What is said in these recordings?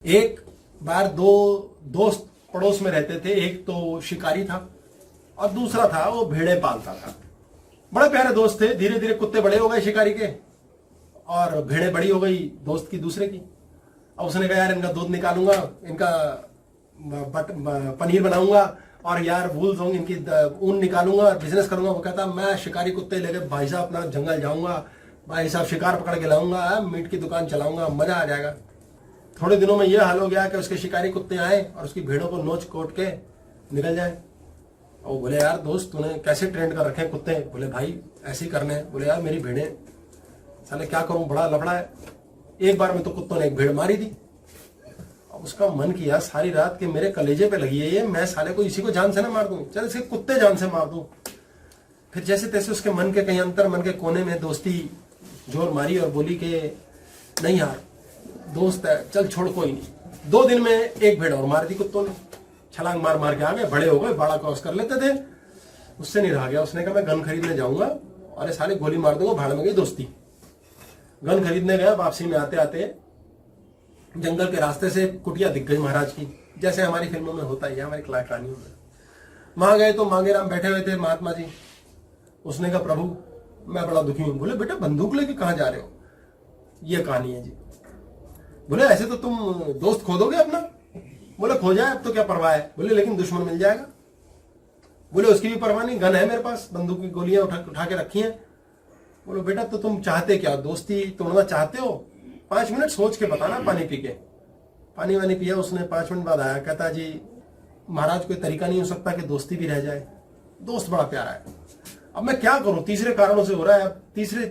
एक बार दो दोस्त पड़ोस में रहते थे। एक तो शिकारी था और दूसरा था वो भेड़े पालता था। बड़े प्यारे दोस्त थे। धीरे धीरे कुत्ते बड़े हो गए शिकारी के और भेड़े बड़ी हो गई दोस्त की दूसरे की। अब उसने कहा यार इनका दूध निकालूंगा, इनका पनीर बनाऊंगा और यार वूल होंगे इनकी ऊन निकालूंगा और बिजनेस करूंगा। वो कहता मैं शिकारी कुत्ते लेके भाई साहब अपना जंगल जाऊंगा, भाई साहब शिकार पकड़ के लाऊंगा, मीट की दुकान चलाऊंगा, मजा आ जाएगा। थोड़े दिनों में यह हाल हो गया कि उसके शिकारी कुत्ते आए और उसकी भेड़ों को नोच कोट के निकल जाए। और बोले यार दोस्त तूने कैसे ट्रेंड कर रखे कुत्ते? बोले भाई ऐसे ही करने हैं। बोले यार मेरी भेड़ें, साले क्या करूं, बड़ा लफड़ा है। एक बार में तो कुत्तों ने एक भेड़ मारी दी। अब उसका मन किया सारी रात के मेरे कलेजे पे लगी है ये, मैं साले को इसी को जान से ना मार दूं, चल इसके कुत्ते जान से मार दूं। फिर जैसे तैसे उसके मन के कहीं अंतर मन के कोने में दोस्ती जोर मारी और बोली कि नहीं यार दोस्त है, चल छोड़ कोई नहीं। 2 दिन में एक भेड़ और मार दी कुत्तों ने। छलांग मार मार के आ गए, बड़े हो गए, बाड़ा क्रॉस कर लेते थे। उससे नहीं रहा गया। उसने कहा मैं गन खरीदने जाऊंगा और ये साले गोली मार दूंगा, भाड़ में गई दोस्ती। गन खरीदने गया, वापसी में आते आते जंगल के रास्ते से कुटिया दिख गई महाराज की, जैसे हमारी फिल्मों में होता है, हमारी कहानियों में। वहां गए तो मांगे राम बैठे हुए थे महात्मा जी। उसने कहा प्रभु मैं बड़ा दुखी हूं। बोले बेटा बंदूक लेके कहां जा रहे हो? ये कहानी है जी। बोले ऐसे तो तुम दोस्त खो दोगे अपना। बोले खो जाए अब तो क्या परवाह है। बोले लेकिन दुश्मन मिल जाएगा। बोले उसकी भी परवाह नहीं, गन है मेरे पास, बंदूक की गोलियां उठा के रखी हैं। बोलो बेटा तो तुम चाहते क्या, दोस्ती तोड़ना चाहते हो? 5 मिनट सोच के बताना। पानी पी के पानी वानी पिया उसने। 5 मिनट बाद आया, कहता जी महाराज कोई तरीका नहीं हो सकता कि दोस्ती भी रह जाए? दोस्त बड़ा प्यारा है, अब मैं क्या करूं, तीसरे कारणों से हो रहा है, अब तीसरे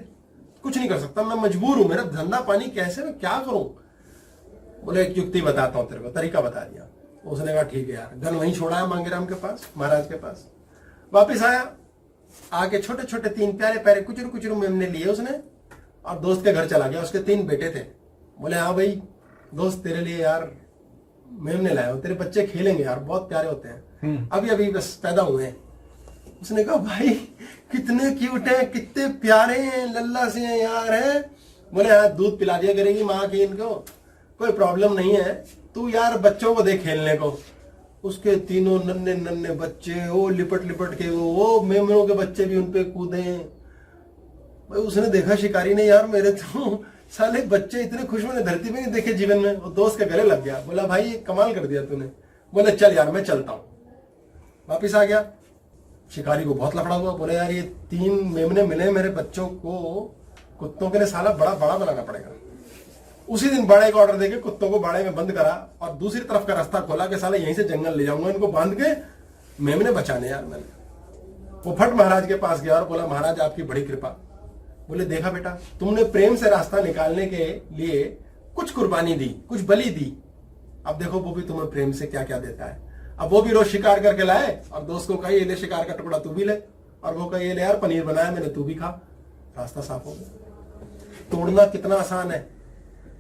कुछ नहीं कर सकता, मैं मजबूर हूं, मेरा धंधा पानी कैसे, मैं क्या करूं? बोले एक युक्ति बताता हूं तेरे को, तरीका बता दिया। उसने कहा ठीक है यार। गन वहीं छोड़ा है मांगेराम के पास, महाराज के पास। वापिस आया, आके छोटे छोटे 3 प्यारे प्यारे कुचरू कुचरू मेमने लिए उसने और दोस्त के घर चला गया। उसके 3 बेटे थे। बोले हाँ भाई दोस्त तेरे लिए यार मेमने लाया हूं, तेरे बच्चे खेलेंगे यार, बहुत प्यारे होते हैं, अभी अभी बस पैदा हुए हैं। उसने कहा भाई कितने क्यूट हैं, कितने प्यारे हैं, लल्ला से हैं यार हैं। बोले हाँ दूध पिला दिया करेगी माँ की इनको, कोई प्रॉब्लम नहीं है, तू यार बच्चों को दे खेलने को। उसके 3 नन्हे नन्हे बच्चे वो लिपट लिपट के वो मेमनों के बच्चे भी उनपे कूदे। भाई उसने देखा शिकारी ने, यार मेरे तो साले बच्चे इतने खुश मैंने धरती पे नहीं देखे जीवन में। वो दोस्त के गले लग गया। बोला भाई कमाल कर दिया तूने। बोले चल यार मैं चलता हूं। वापिस आ गया। शिकारी को बहुत लफड़ा हुआ। बोले यार ये 3 मेमने मिले मेरे बच्चों को, कुत्तों के लिए साला बड़ा बड़ा बनाना पड़ेगा। उसी दिन बाड़े का ऑर्डर देके कुत्तों को बाड़े में बंद करा और दूसरी तरफ का रास्ता खोला कि साला यहीं से जंगल ले जाऊंगा इनको बांध के, मेमने बचाने यार मैंने। वो फट महाराज के पास गया और बोला महाराज आपकी बड़ी कृपा। बोले देखा बेटा तुमने प्रेम से रास्ता निकालने के लिए कुछ कुर्बानी दी, कुछ बलि दी, अब देखो वो भी तुम्हें प्रेम से क्या क्या देता है। अब वो भी रोज शिकार करके लाए और दोस्त को कहा ये ले शिकार का टुकड़ा तू भी ले, और वो कहा ये ले यार पनीर बनाया मैंने तू भी खा। रास्ता साफ हो गया। तोड़ना कितना आसान है।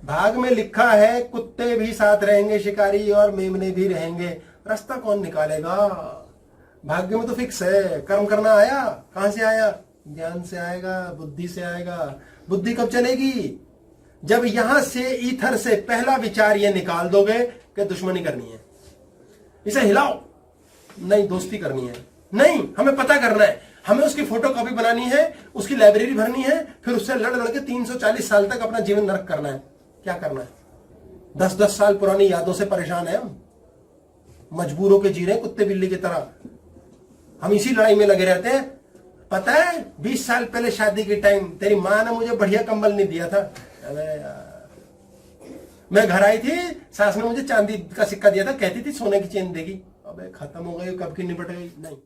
भाग में लिखा है कुत्ते भी साथ रहेंगे, शिकारी और मेमने भी रहेंगे, रास्ता कौन निकालेगा? भाग्य में तो फिक्स है। कर्म करना आया, कहां से आया? ज्ञान से आएगा, बुद्धि से आएगा। बुद्धि कब चलेगी? जब यहां से ईथर से पहला विचार ये निकाल दोगे कि दुश्मनी करनी है, इसे हिलाओ, नहीं दोस्ती करनी है, नहीं हमें पता करना है, हमें उसकी फोटो कॉपी बनानी है, उसकी लाइब्रेरी भरनी है, फिर उससे लड़ लड़ के 340 साल तक अपना जीवन नरक करना है। क्या करना है? 10-10 साल पुरानी यादों से परेशान है हम, मजबूर होकर जी रहे हैं कुत्ते बिल्ली की तरह। हम इसी लड़ाई में लगे रहते हैं। पता है 20 साल पहले शादी के टाइम तेरी माँ ने मुझे बढ़िया कंबल नहीं दिया था। अबे यार, मैं घर आई थी, सास ने मुझे चांदी का सिक्का दिया था, कहती थी सोने की चेन देगी। अबे खत्म हो गई, कब की निपट गई। नहीं।